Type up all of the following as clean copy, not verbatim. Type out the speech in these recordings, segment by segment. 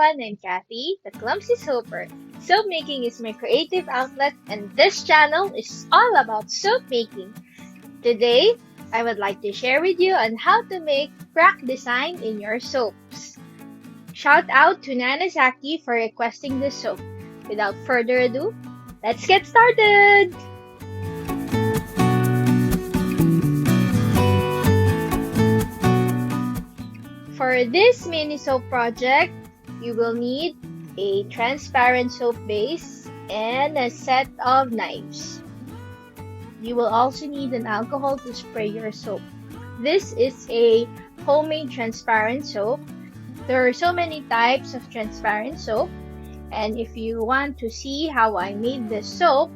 everyone, I'm Cathy, the Clumsy Soaper. Soap making is my creative outlet, and this channel is all about soap making. Today, I would like to share with you on how to make crack design in your soaps. Shout out to Nanay Zaky for requesting this soap. Without further ado, let's get started! For this mini soap project, you will need a transparent soap base and a set of knives. You will also need an alcohol to spray your soap. This is a homemade transparent soap. There are so many types of transparent soap, and if you want to see how I made this soap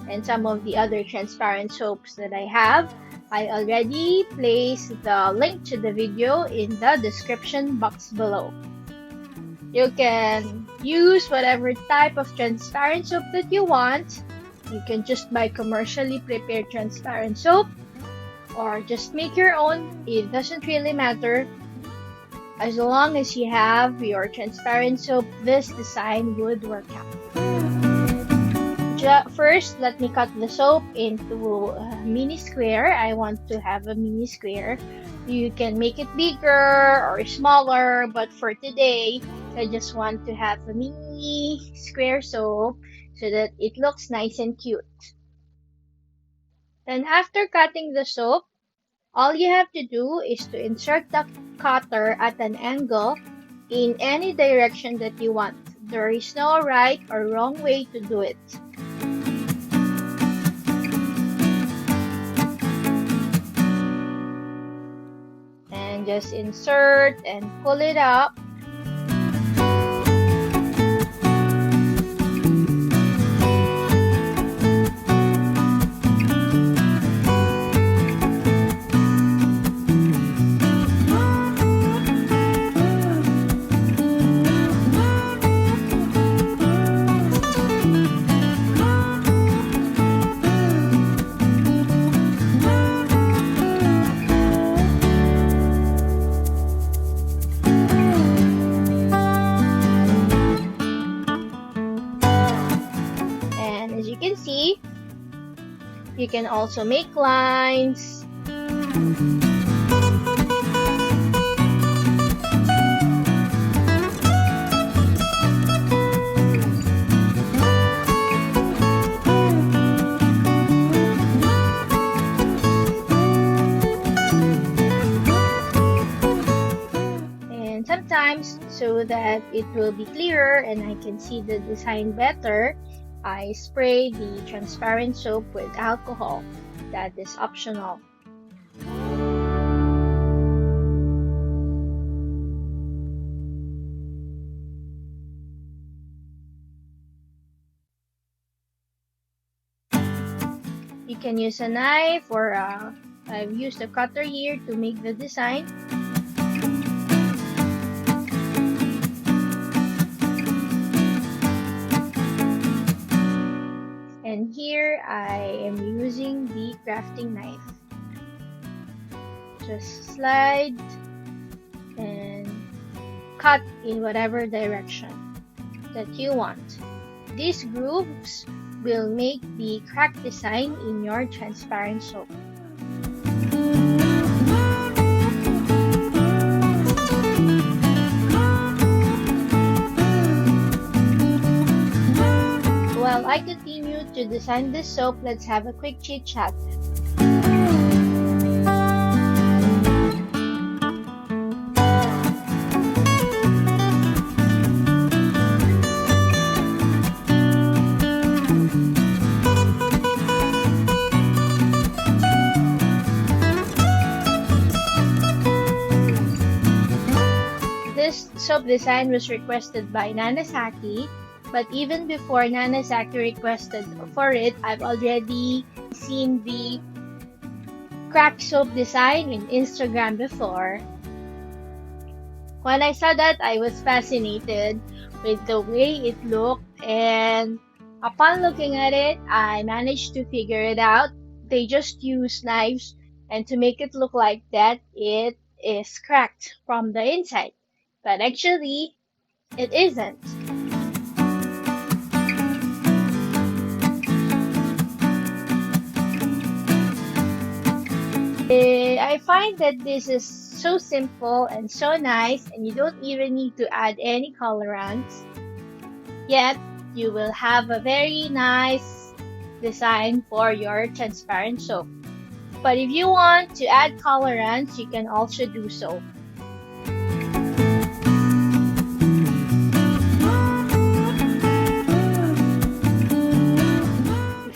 and some of the other transparent soaps that I have, I already placed the link to the video in the description box below. You can use whatever type of transparent soap that you want. You can just buy commercially prepared transparent soap or just make your own. It doesn't really matter. As long as you have your transparent soap, this design would work out. First, let me cut the soap into a mini square. I want to have a mini square. You can make it bigger or smaller, but for today, I just want to have a mini square soap so that it looks nice and cute. Then after cutting the soap, all you have to do is to insert the cutter at an angle in any direction that you want. There is no right or wrong way to do it. And just insert and pull it up. As you can see, you can also make lines. And sometimes, so that it will be clearer and I can see the design better, I spray the transparent soap with alcohol. That is optional. You can use a knife or I've used a cutter here to make the design. And here I am using the crafting knife. Just slide and cut in whatever direction that you want. These grooves will make the crack design in your transparent soap. While I continue to design this soap, let's have a quick chit chat. This soap design was requested by Nanay Zaky. But even before Nanay Zaky requested for it, I've already seen the crack soap design in Instagram before. When I saw that, I was fascinated with the way it looked, and upon looking at it, I managed to figure it out. They just use knives, and to make it look like that, it is cracked from the inside. But actually, It isn't. I find that this is so simple and so nice, and you don't even need to add any colorants. Yet, you will have a very nice design for your transparent soap. But if you want to add colorants, you can also do so.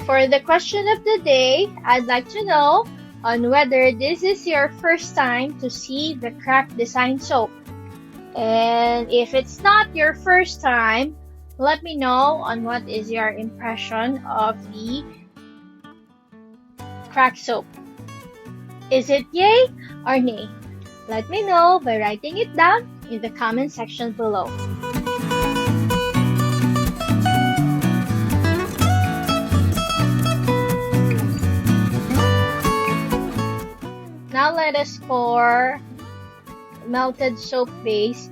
For the question of the day, I'd like to know on whether this is your first time to see the crack design soap. And if it's not your first time, let me know on what is your impression of the crack soap. Is it yay or nay? Let me know by writing it down in the comment section below. Now let us pour melted soap base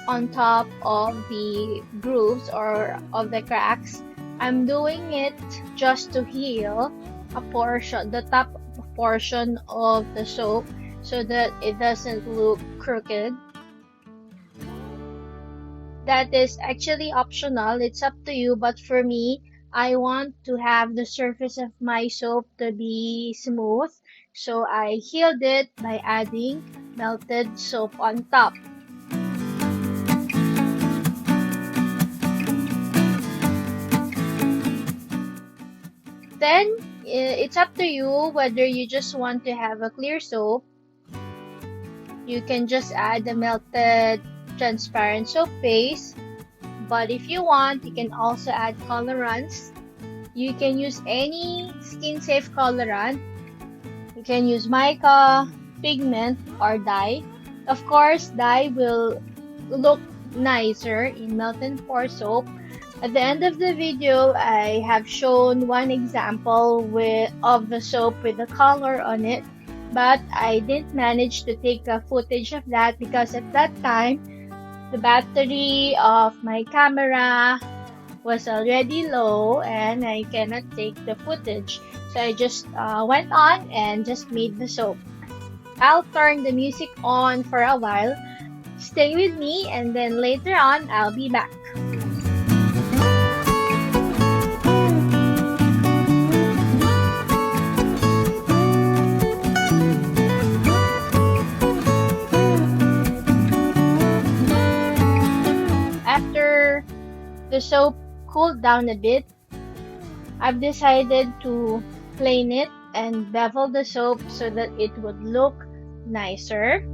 on top of the grooves or of the cracks. I'm doing it just to heal a portion, the top portion of the soap, so that it doesn't look crooked. That is actually optional, it's up to you, but for me, I want to have the surface of my soap to be smooth, so I healed it by adding melted soap on top. Then, it's up to you whether you just want to have a clear soap. You can just add the melted transparent soap base. But if you want, you can also add colorants. You can use any skin-safe colorant. You can use mica, pigment, or dye. Of course, dye will look nicer in melt and pour soap. At the end of the video, I have shown one example of the soap with the color on it, but I didn't manage to take a footage of that because at that time, the battery of my camera was already low and I cannot take the footage. So I just went on and just made the soap. I'll turn the music on for a while. Stay with me and then later on I'll be back. After the soap cooled down a bit, I've decided to plane it and bevel the soap so that it would look nicer.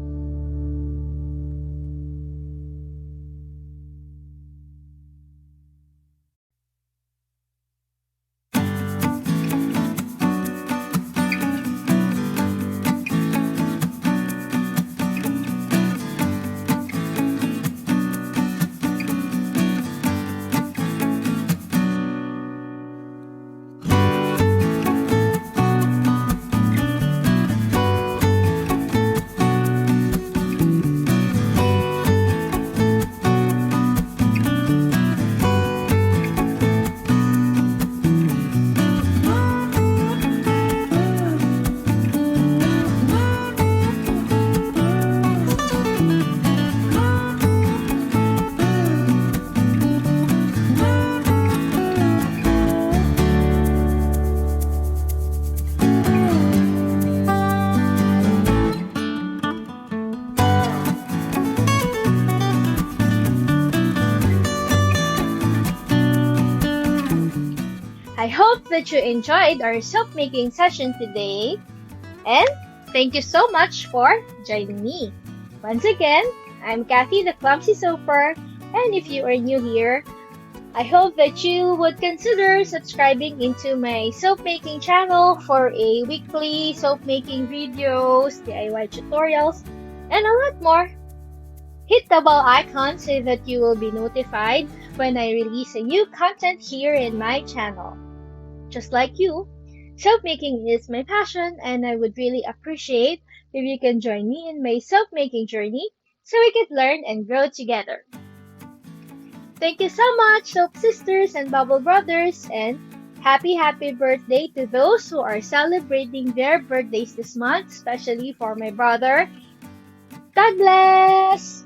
I hope that you enjoyed our soap making session today, and thank you so much for joining me. Once again, I'm Cathy the Clumsy Soaper, and if you are new here, I hope that you would consider subscribing into my soap making channel for a weekly soap making videos, DIY tutorials, and a lot more. Hit the bell icon so that you will be notified when I release a new content here in my channel. Just like you, soap making is my passion and I would really appreciate if you can join me in my soap making journey so we can learn and grow together. Thank you so much, Soap Sisters and Bubble Brothers, and happy birthday to those who are celebrating their birthdays this month, especially for my brother. God bless!